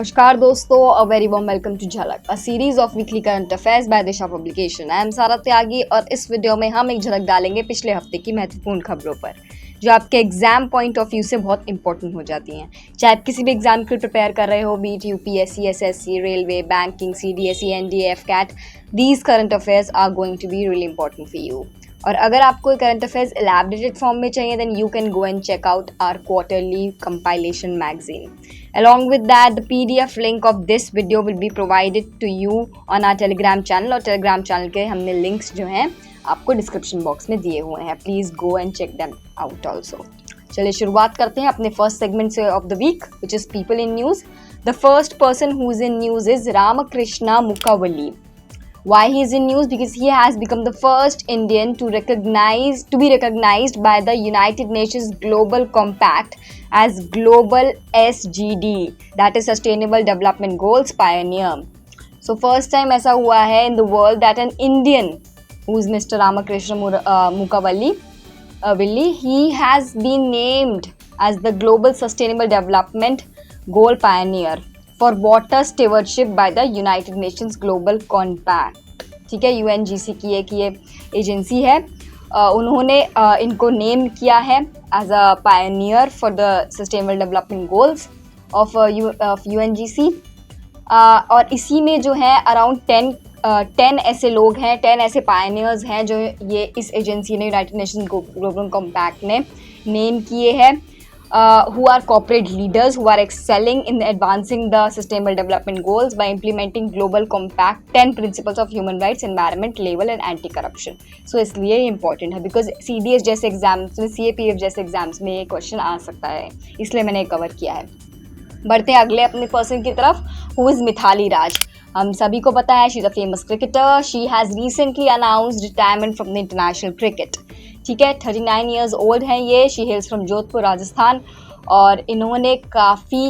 नमस्कार दोस्तों, a very warm welcome to Jhalak, a series of weekly current affairs by Disha publication. I am Sara Tyagi और इस video में हम एक झलक डालेंगे पिछले हफ्ते की महत्वपूर्ण खबरों पर, जो आपके एग्जाम पॉइंट ऑफ व्यू से बहुत इंपॉर्टेंट हो जाती हैं। चाहे आप किसी भी एग्जाम के लिए प्रिपेयर कर रहे हो, be it UPSC, SSC, railway, banking, CDSE, NDA, AFCAT, these current affairs are going to be really important for you. और अगर आपको करंट अफेयर्स एलैबोरेटेड फॉर्म में चाहिए, then you can go and check out our quarterly compilation magazine. Along with that, the PDF link of this video will be provided to you on our Telegram channel, और Telegram channel के हमने links जो हैं आपको description box में दिए हुए हैं। Please go and check them out also. चलिए शुरुआत करते हैं अपने फर्स्ट सेगमेंट से of the week, which is people in news. The first person who is in news is Ramakrishna Mukkavilli. Why he is in news? Because he has become the first Indian to be recognized by the United Nations Global Compact as Global SDG, that is Sustainable Development Goals Pioneer. So first time ऐसा हुआ है in the world that an Indian, who is Mr. Ramakrishna Mukavalli, he has been named as the Global Sustainable Development Goal Pioneer for water stewardship by the United Nations global compact. ठीक है, यूएनजीसी की एक ये agency है. उन्होंने इनको name किया है as a pioneer for the sustainable development goals of UNGC. और इसी में जो है अराउंड 10 ऐसे लोग हैं, 10 ऐसे पायनियर्स हैं जो ये इस एजेंसी ने, यूनाइटेड नेशंस ग्लोबल कॉम्पैक्ट ने नेम किए हैं. Who are corporate leaders who are excelling in advancing the sustainable development goals by implementing global compact 10 principles of human rights, environment, labor and anti-corruption. So इसलिए ये important है because CDS जैसे exams में, CAPF जैसे exams में ये question आ सकता है, इसलिए मैंने कवर किया है. बढ़ते हैं अगले अपने पर्सन की तरफ, who is मिथाली राज. हम सभी को पता है she is a famous cricketer. She has recently announced retirement from the international cricket. ठीक है, 39 ईयर्स ओल्ड हैं ये. She हेल्स from Jodhpur, Rajasthan. और इन्होंने काफ़ी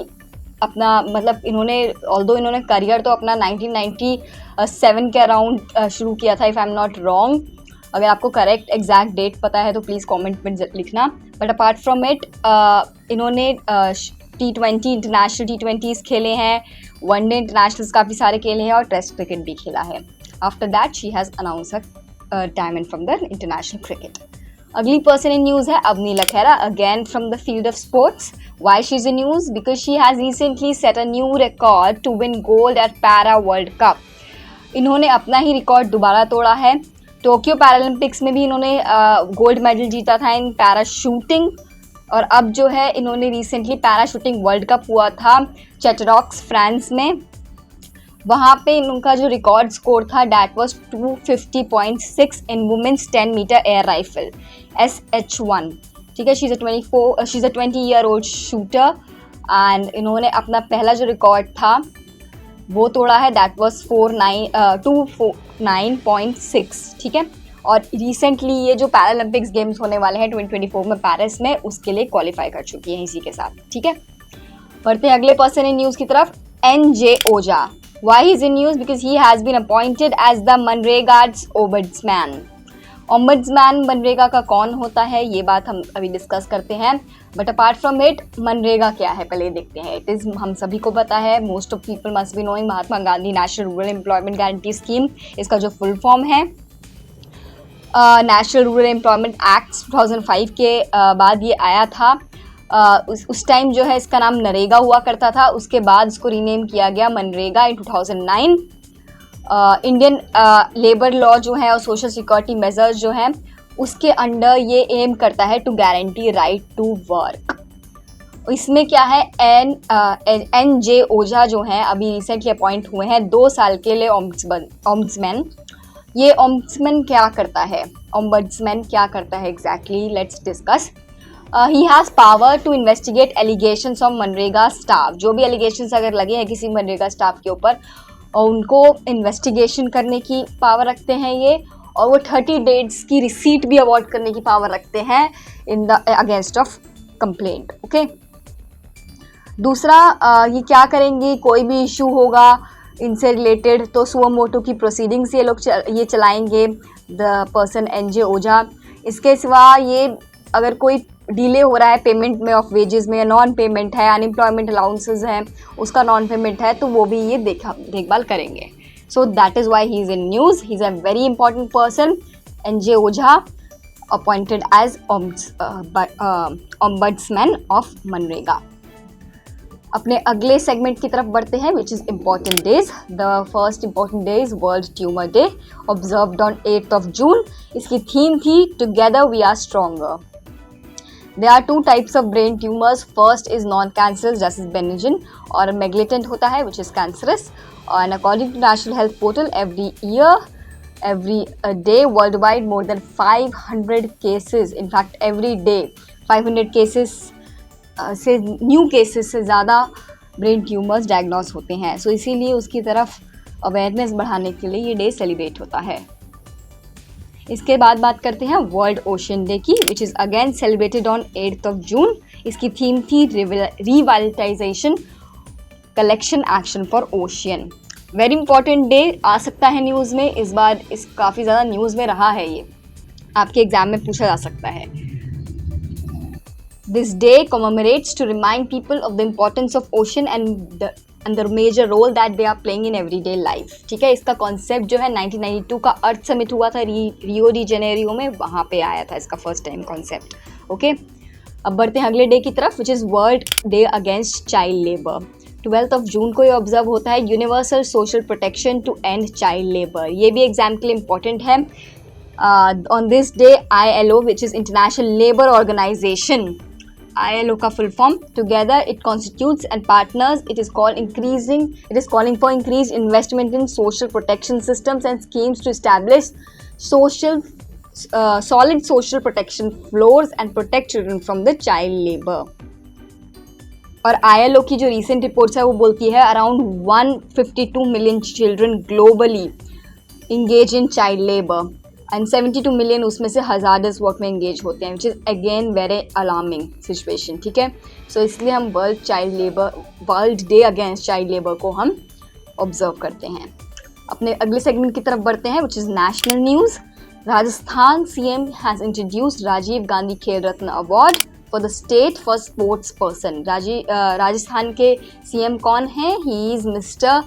अपना इन्होंने करियर तो अपना 1997 के अराउंड शुरू किया था, if I am not wrong. अगर आपको करेक्ट एग्जैक्ट डेट पता है तो प्लीज़ कमेंट में लिखना. बट अपार्ट फ्रॉम इट इन्होंने T20 इंटरनेशनल T20s खेले हैं, वनडे इंटरनेशनल्स काफ़ी सारे खेले हैं और टेस्ट क्रिकेट भी खेला है. After that she has announce retirement from the international cricket. अगली पर्सन इन न्यूज़ है Avani Lekhara, again from the field of sports. Why she is in news? Because she has recently set a new record to win gold at para world cup. इन्होंने अपना ही record दोबारा तोड़ा है. Tokyo Paralympics में भी इन्होंने gold medal जीता था इन पैरा शूटिंग. और अब जो है इन्होंने recently para shooting world cup हुआ था चेटरॉक्स, फ्रांस में. वहाँ पे इनका जो रिकॉर्ड स्कोर था that was 250.6 in women's 10 metre air rifle SH1. ठीक है, she is a 20-year-old shooter and इन्होंने अपना पहला जो रिकॉर्ड था वो तोड़ा है, दैट वाज 249.6. ठीक है, और रिसेंटली ये जो पैरालंपिक्स गेम्स होने वाले हैं 2024 में पेरिस में, उसके लिए क्वालिफाई कर चुकी हैं इसी के साथ. ठीक है, बढ़ते हैं अगले पर्सन इन न्यूज़ की तरफ, NJ Ojha. Why he is in news? Because he has been appointed as the मनरेगा's ombudsman. Ombudsman MNREGA का कौन होता है, ये बात हम अभी डिस्कस करते हैं. But apart from it, MNREGA क्या है पहले देखते हैं. इट इज़, हम सभी को पता है, most of people must be knowing, Mahatma Gandhi national rural employment guarantee scheme. इसका जो फुल फॉर्म है नेशनल रूरल एम्प्लॉयमेंट एक्ट 2005 के बाद ये आया था. उस टाइम जो है इसका नाम नरेगा हुआ करता था. उसके बाद इसको रीनेम किया गया मनरेगा इन 2009. इंडियन लेबर लॉ जो है और सोशल सिक्योरिटी मेजर्स जो हैं उसके अंडर ये एम करता है to guarantee right to work. इसमें क्या है, NJ ओझा जो हैं अभी रिसेंटली अपॉइंट हुए हैं 2 साल के लिए ओम्बड्समैन. ये ओम्बड्समैन क्या करता है, ओम्बड्समैन क्या करता है exactly, let's discuss. He has power to investigate allegations of MNREGA staff. जो भी एलिगेशंस अगर लगे हैं किसी मनरेगा स्टाफ के ऊपर, और उनको इन्वेस्टिगेशन करने की पावर रखते हैं ये. और वो 30 डेज की रिसीट भी अवॉर्ड करने की पावर रखते हैं in the against of complaint. Okay, दूसरा ये क्या करेंगे, कोई भी इशू होगा इनसे रिलेटेड तो सुओ मोटो की प्रोसीडिंग्स ये लोग ये चलाएंगे, द पर्सन NJ ओझा. इसके सिवा ये अगर कोई डिले हो रहा है पेमेंट में ऑफ वेजेस में, नॉन पेमेंट है, अनएम्प्लॉयमेंट अलाउंसेस हैं उसका नॉन पेमेंट है, तो वो भी ये देखभाल करेंगे. So that is why he is in news. He is a very important person. NJ Ojha appointed as ombudsman of MNREGA. अपने अगले सेगमेंट की तरफ बढ़ते हैं, which is important days. The first important day is world tumour day, observed on 8th of June. इसकी theme थी together we are stronger. There are 2 types of brain tumors. First is non-cancerous, that is benign, और malignant होता है, which is cancerous. And according to National Health Portal, every day worldwide, more than 500 cases. In fact, every day 500 cases से new cases से ज़्यादा brain tumours diagnose होते हैं. सो इसीलिए उसकी तरफ अवेयरनेस बढ़ाने के लिए ये डे सेलिब्रेट होता है. इसके बाद बात करते हैं वर्ल्ड ओशन डे की, which is again celebrated on 8th of June. इसकी थीम थी revitalization collection action for ocean. Very important day आ सकता है न्यूज़ में. इस बार काफ़ी ज़्यादा न्यूज़ में रहा है. ये आपके एग्जाम में पूछा जा सकता है. This day commemorates to remind people of the importance of ocean and the major role that they are playing in everyday life. ठीक है, इसका कॉन्सेप्ट जो है 1992 का अर्थ समिट हुआ था रियो डी जेनेरियो में, वहाँ पे आया था इसका फर्स्ट टाइम कॉन्सेप्ट. ओके, अब बढ़ते हैं अगले डे की तरफ, which is world day against child labour. 12th of June को ये ऑब्जर्व होता है. Universal social protection to end child labour. ये भी एग्जाम के लिए इम्पॉर्टेंट है. On this day ILO, which is international labour organization, ILO का full form, together it constitutes and partners. It is calling for increased investment in social protection systems and schemes to establish solid social protection floors and protect children from the child labor. और ILO की जो recent reports है वो बोलती है around 152 million children globally engage in child labor and 72 million उसमें से hazardous work में engage होते हैं, which is again very alarming situation. ठीक है, सो इसलिए हम world day against child labour को हम ऑब्जर्व करते हैं. अपने अगले सेगमेंट की तरफ बढ़ते हैं, which is national news. Rajasthan CM has introduced Rajiv Gandhi Khel Ratna award for the state for sports person. Rajasthan के CM कौन हैं? He is mister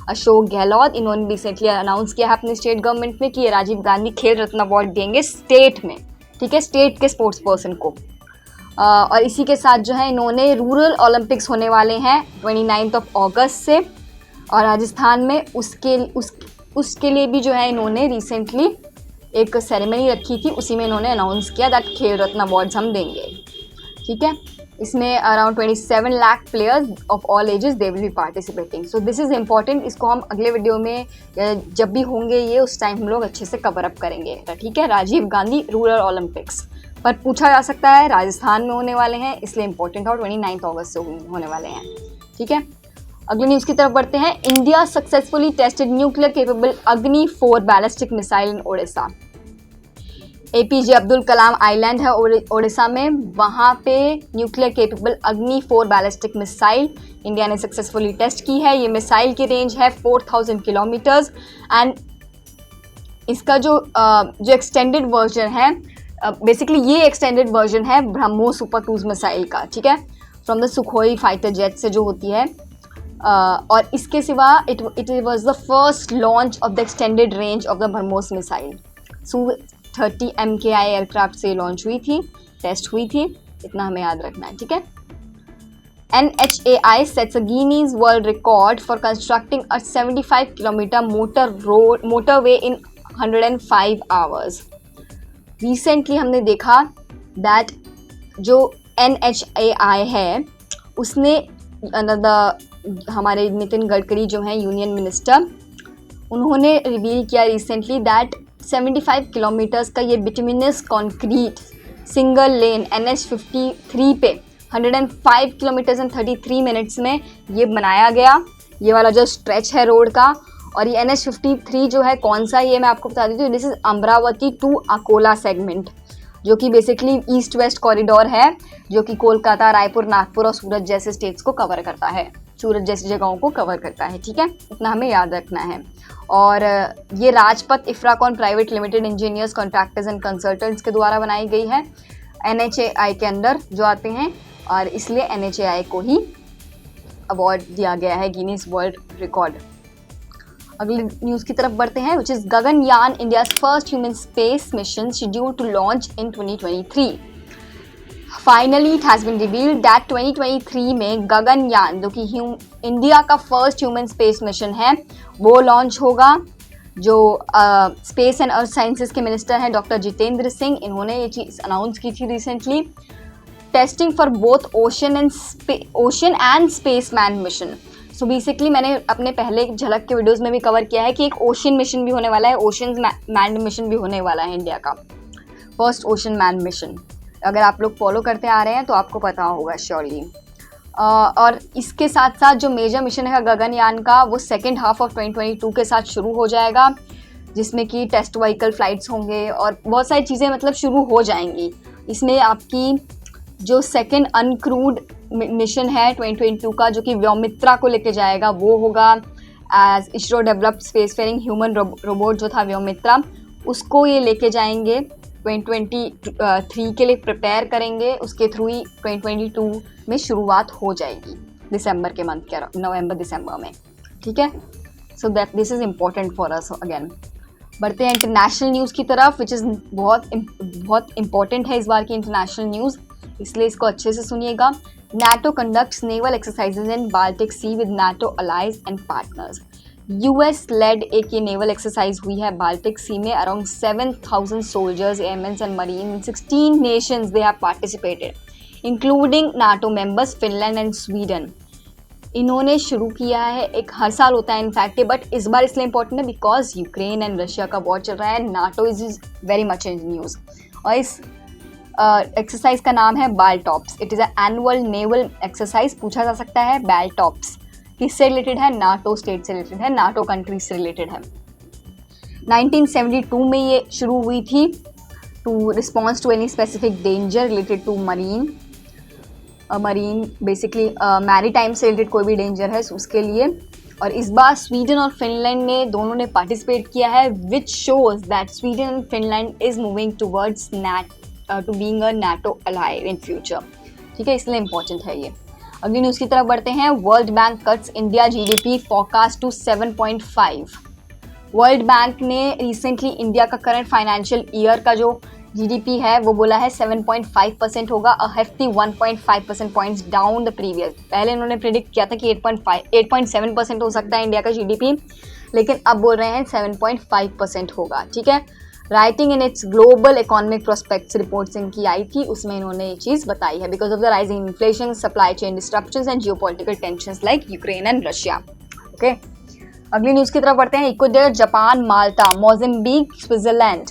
Ashok Gehlot. इन्होंने रिसेंटली अनाउंस किया है अपने स्टेट गवर्नमेंट में कि ये राजीव गांधी खेल रत्न अवार्ड देंगे स्टेट में. ठीक है, स्टेट के स्पोर्ट्स पर्सन को. और इसी के साथ जो है इन्होंने रूरल ओलंपिक्स होने वाले हैं 29th of August से, और राजस्थान में उसके लिए भी जो है इन्होंने रिसेंटली एक सेरेमनी रखी थी. उसी में इन्होंने अनाउंस किया दैट खेल रत्न अवार्ड्स हम देंगे. ठीक है, इसमें around 27 lakh players of all ages they will be participating. So this is important. इसको हम अगले वीडियो में जब भी होंगे ये उस टाइम हम लोग अच्छे से कवर अप करेंगे. ठीक है, राजीव गांधी रूरल ओलंपिक्स पर पूछा जा सकता है. राजस्थान में होने वाले हैं इसलिए इंपॉर्टेंट है, और 29th August से होने वाले हैं. ठीक है, अगले न्यूज़ की तरफ बढ़ते हैं. India successfully tested nuclear capable अग्नि 4 बैलिस्टिक मिसाइल इन ओडिशा. APJ अब्दुल कलाम आइलैंड है ओडिशा में, वहाँ पे न्यूक्लियर केपेबल अग्नि 4 बैलिस्टिक मिसाइल इंडिया ने सक्सेसफुली टेस्ट की है. ये मिसाइल की रेंज है 4000 किलोमीटर्स एंड इसका जो एक्सटेंडेड वर्जन है, बेसिकली ये एक्सटेंडेड वर्जन है ब्रह्मोस सुपर क्रूज मिसाइल का. ठीक है, from the Sukhoi fighter jet से जो होती है. और इसके सिवा it was the first launch of the extended range of the BrahMos missile. Su-30 MKI aircraft से लॉन्च हुई थी, टेस्ट हुई थी. इतना हमें याद रखना है. ठीक है, NHAI sets a Guinness World Record for constructing a 75 kilometer motorway in 105 hours. Recently हमने देखा दैट जो NHAI है उसने हमारे नितिन गडकरी जो हैं यूनियन मिनिस्टर, उन्होंने रिवील किया रिसेंटली दैट 75 किलोमीटर्स का ये bituminous concrete single lane NH53 पे 105 किलोमीटर्स एंड 33 मिनट्स में ये बनाया गया. ये वाला जो स्ट्रेच है रोड का. और ये NH53 जो है कौन सा, ये मैं आपको बता देती हूँ. This is Amravati to Akola segment, जो कि बेसिकली ईस्ट वेस्ट कॉरिडोर है, जो कि कोलकाता, रायपुर, नागपुर और सूरत जैसे स्टेट्स को कवर करता है, सूरत जैसी जगहों को कवर करता है. ठीक है, इतना हमें याद रखना है. और ये Rajpath Infracon private limited engineers contractors and consultants के द्वारा बनाई गई है. NHAI के अंडर जो आते हैं, और इसलिए NHAI को ही अवार्ड दिया गया है गिनीज वर्ल्ड रिकॉर्ड। अगली न्यूज़ की तरफ बढ़ते हैं, which is Gaganyaan, India's first human space mission scheduled to launch in 2023। Finally it has been revealed that 2023 में गगनयान, जो कि इंडिया का फर्स्ट ह्यूमन स्पेस मिशन है, वो लॉन्च होगा। जो स्पेस एंड अर्थ साइंसेज के मिनिस्टर हैं डॉक्टर जितेंद्र सिंह, इन्होंने ये चीज़ अनाउंस की थी recently. Testing for both ocean and space man mission. So basically मैंने अपने पहले झलक के वीडियोस में भी कवर किया है कि एक ओशन मिशन भी होने वाला है, ओशन मैन मिशन भी होने वाला है, इंडिया का फर्स्ट ओशन मैन मिशन। अगर आप लोग फॉलो करते आ रहे हैं तो आपको पता होगा श्योरली। और इसके साथ साथ जो मेजर मिशन है गगनयान का, वो सेकेंड हाफ ऑफ 2022 के साथ शुरू हो जाएगा, जिसमें कि टेस्ट व्हीकल फ्लाइट्स होंगे और बहुत सारी चीज़ें मतलब शुरू हो जाएंगी। इसमें आपकी जो सेकेंड अनक्रूड मिशन है 2022 का, जो कि व्योमित्रा को लेके जाएगा, वो होगा as ISRO developed space faring human robot जो था व्योमित्रा, उसको ये लेके जाएंगे 2023 के लिए प्रिपेयर करेंगे। उसके थ्रू ही 2022 में शुरुआत हो जाएगी दिसंबर के मंथ के, नवंबर दिसंबर में, ठीक है। So that this is important for us again. बढ़ते हैं इंटरनेशनल न्यूज़ की तरफ, विच इज़ बहुत इंपॉर्टेंट है इस बार की इंटरनेशनल न्यूज़, इसलिए इसको अच्छे से सुनिएगा। NATO conducts naval exercises in Baltic Sea with NATO allies and partners. US led एक ये naval exercise हुई है Baltic Sea में, around 7,000 soldiers, airmen and marine in 16 nations they have participated, including NATO members Finland and Sweden. इन्होंने शुरू किया है, एक हर साल होता है इनफैक्ट, बट इस बार इसलिए इम्पोर्टेंट है बिकॉज यूक्रेन एंड रशिया का वॉर चल रहा है। NATO is very much in news, और इस एक्सरसाइज का नाम है BALTOPS. It is annual naval exercise. पूछा जा सकता है बालटॉप्स किससे रिलेटेड है? नाटो स्टेट से रिलेटेड है, नाटो कंट्रीज से रिलेटेड है। 1972 में ये शुरू हुई थी to response to any specific danger related to marine basically maritime से रिलेटेड कोई भी डेंजर है उसके लिए। और इस बार स्वीडन और फिनलैंड ने दोनों ने पार्टिसिपेट किया है, which shows that Sweden and Finland is moving towards to being a NATO ally in future, ठीक है, इसलिए इंपॉर्टेंट है ये। अगली न्यूज़ की तरफ बढ़ते हैं। World bank cuts India GDP forecast to 7.5। World bank ने रिसेंटली इंडिया का करंट फाइनेंशियल ईयर का जो GDP है वो बोला है 7.5% होगा, a hefty 1.5% points down the previous. पहले इन्होंने प्रिडिक्ट किया था कि 8.7% हो सकता है इंडिया का GDP, लेकिन अब बोल रहे हैं 7.5% होगा, ठीक है। Writing in its global economic prospects reports इनकी आई थी, उसमें इन्होंने ये चीज़ बताई है, because of the rising inflation, supply chain disruptions and geopolitical tensions like Ukraine and Russia, okay. अगली न्यूज़ की तरफ बढ़ते हैं। Ecuador, Japan, Malta, Mozambique, Switzerland,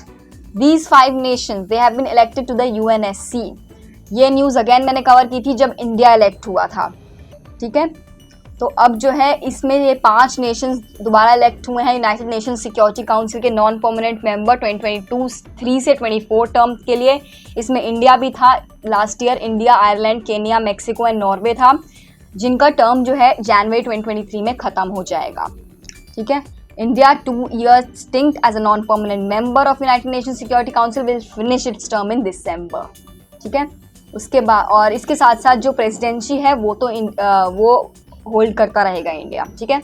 these 5 nations they have been elected to the UNSC। ये news again मैंने cover की थी जब इंडिया इलेक्ट हुआ था, ठीक है। तो अब जो है इसमें ये 5 नेशंस दोबारा इलेक्ट हुए हैं यूनाइटेड नेशंस सिक्योरिटी काउंसिल के नॉन परमानेंट मेंबर 2022 से 24 टर्म के लिए। इसमें इंडिया भी था last year, India, Ireland, Kenya, Mexico and Norway था, जिनका टर्म जो है जनवरी 2023 में ख़त्म हो जाएगा, ठीक है। India 2-year stint as a non-permanent member of United Nations Security Council will finish its term in December, ठीक है। उसके बाद और इसके साथ साथ जो प्रेसिडेंसी है वो तो वो होल्ड करता रहेगा इंडिया, ठीक है।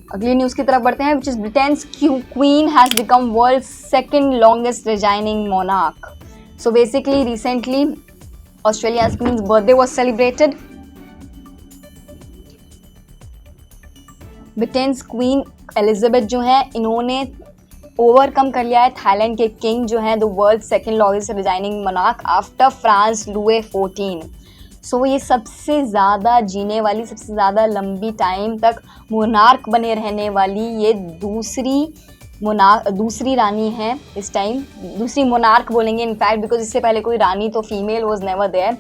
अगली न्यूज़ की तरफ बढ़ते हैं, which is Britain's queen has become world second longest resigning monarch. So basically recently Australia's queen's birthday was celebrated. Britain's queen Elizabeth जो है, इन्होंने ओवरकम कर लिया है थाईलैंड के किंग जो है the world second longest resigning monarch after France Louis 14। सो ये सबसे ज़्यादा जीने वाली, सबसे ज़्यादा लंबी टाइम तक मोनार्क बने रहने वाली ये दूसरी रानी है इस टाइम, दूसरी मोनार्क बोलेंगे इनफैक्ट, बिकॉज इससे पहले कोई रानी तो फीमेल वॉज नेवर देयर।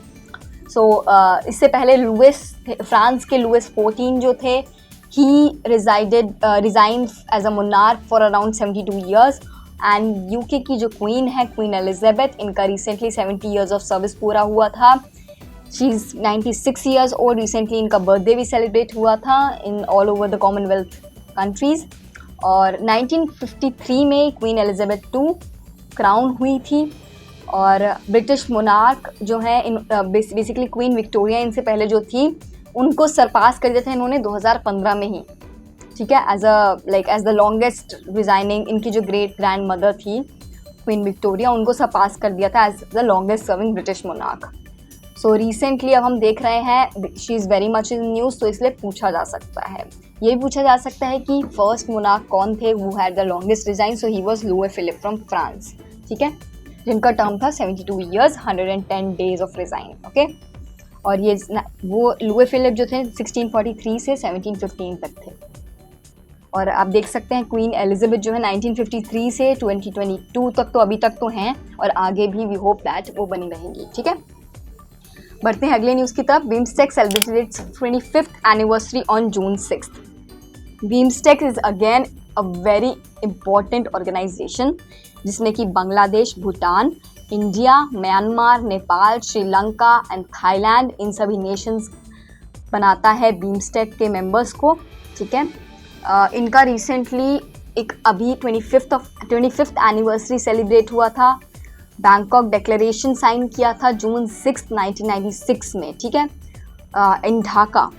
सो इससे पहले फ्रांस के लुई 14 जो थे, he resigned as a monarch for around 72 years। and UK की जो क्वीन है, क्वीन एलिजाबेथ, इनका रिसेंटली 70 years of service पूरा हुआ था। She is 96 years old। Recently इनका बर्थडे भी सेलिब्रेट हुआ था in all over the Commonwealth countries. और 1953 में क्वीन एलिजाबेथ II क्राउन हुई थी, और ब्रिटिश मोनार्क जो है इन बेसिकली क्वीन विक्टोरिया इनसे पहले जो थी उनको सरपास कर दिया था इन्होंने 2015 में ही, ठीक है, एज द लॉन्गेस्ट रिजाइनिंग। इनकी जो ग्रेट ग्रैंड मदर थी क्वीन विक्टोरिया, उनको सरपास कर दिया था as the longest serving British monarch. So recently अब हम देख रहे हैं she is very much in news, तो इसलिए पूछा जा सकता है, ये भी पूछा जा सकता है कि फर्स्ट मोनार्क कौन थे who had the longest resign. So he was Louis Philippe from France, ठीक है, जिनका टर्म था 72 years 110 days of resign, okay. और ये वो लुई फिलिप जो थे 1643 से 1715 तक थे। और आप देख सकते हैं क्वीन एलिजाबेथ जो है 1953 से 2022 तक, तो अभी तक तो हैं और आगे भी वी होप दैट वो बनी रहेंगी, ठीक है। बढ़ते हैं अगले न्यूज़ की तरफ। BIMSTEC celebrated its 25th anniversary on June 6th। BIMSTEC is again a very important organisation जिसने कि Bangladesh, Bhutan, India, Myanmar, Nepal, Sri Lanka and Thailand, इन सभी नेशंस बनाता है बीमस्टेक के मेंबर्स को, ठीक है। इनका रिसेंटली एक अभी 25th एनिवर्सरी सेलिब्रेट हुआ था। बैंकॉक डिक्लेरेशन साइन किया था जून 6, 1996 में, ठीक है, इन ढाका।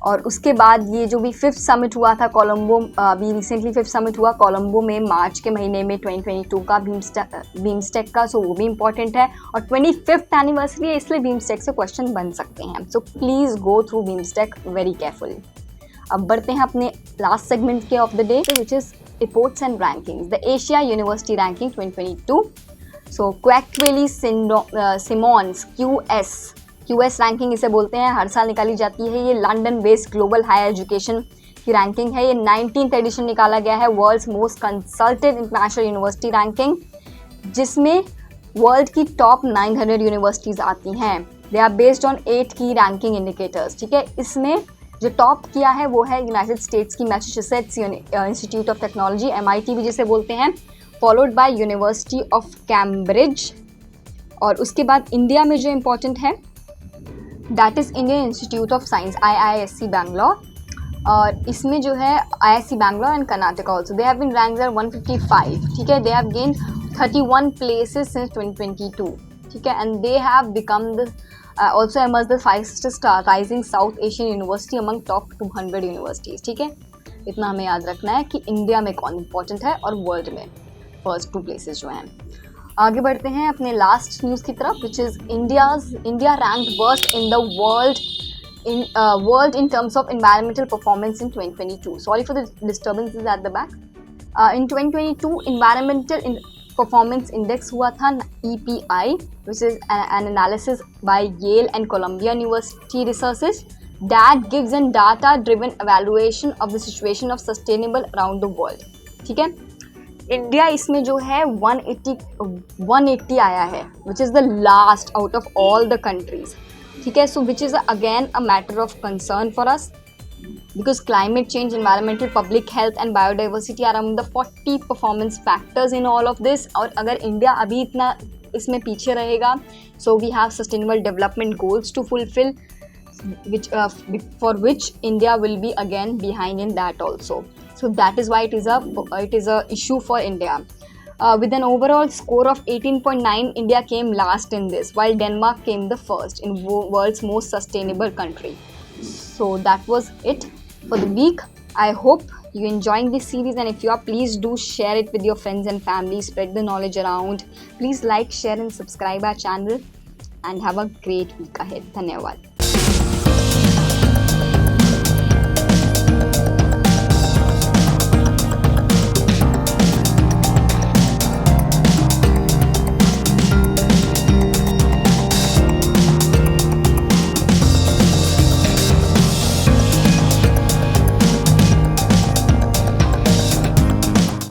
और उसके बाद ये जो भी 5th समिट हुआ था कोलंबो, अभी रिसेंटली 5th समिट हुआ कोलंबो में मार्च के महीने में 2022 का बीमस्टेक का, सो वो भी इम्पॉर्टेंट है। और 25th एनिवर्सरी है, इसलिए बीमस्टेक से क्वेश्चन बन सकते हैं। So please go through BIMSTEC very carefully. अब बढ़ते हैं अपने लास्ट सेगमेंट के of the day, which is reports and rankings, the Asia university ranking 2022। सो क्वैक्वेली सिमॉन्स QS रैंकिंग इसे बोलते हैं, हर साल निकाली जाती है। ये London based global higher education की रैंकिंग है। ये 19th एडिशन निकाला गया है, world's most consulted international university ranking, जिसमें वर्ल्ड की टॉप 900 यूनिवर्सिटीज़ आती हैं। दे आर बेस्ड ऑन 8 की रैंकिंग इंडिकेटर्स, ठीक है। इसमें जो टॉप किया है वो है यूनाइटेड स्टेट्स की Massachusetts Institute of Technology, MIT भी जिसे बोलते हैं, followed by University of Cambridge. और उसके बाद इंडिया में जो इम्पोर्टेंट है that is Indian Institute of Science, IISc Bangalore. और इसमें जो है IISc Bangalore and Karnataka also, they have been ranked at 155, ठीक है। They have gained 31 places since 2022, ठीक है। And they have become the also emerged the fastest rising South Asian university among top 200 universities, ठीक है। इतना हमें याद रखना है कि इंडिया में कौन इंपॉर्टेंट है और वर्ल्ड में फर्स्ट 2 प्लेसेस जो हैं। आगे बढ़ते हैं अपने लास्ट न्यूज़ की तरफ, which is India ranked worst in the world in terms of environmental performance in 2022. Sorry for the disturbances at the back. In 2022 environmental performance index हुआ था EPI, which is an analysis by Yale and Columbia University researchers that gives a data driven evaluation of the situation of sustainable around the world, ठीक है। India इसमें जो है 180 आया है, which is the last out of all the countries, ठीक है। So which is again a matter of concern for us, because climate change, environmental, public health and biodiversity are among the 40 performance factors in all of this. और अगर India अभी इतना इसमें पीछे रहेगा, so we have sustainable development goals to fulfill, which for which India will be again behind in that also. So that is why it is a issue for India. With an overall score of 18.9, India came last in this, while Denmark came the first in world's most sustainable country. So that was it for the week. I hope you enjoying this series, and if you are, please do share it with your friends and family, spread the knowledge around. Please like, share and subscribe our channel, and have a great week ahead. Dhanyawad.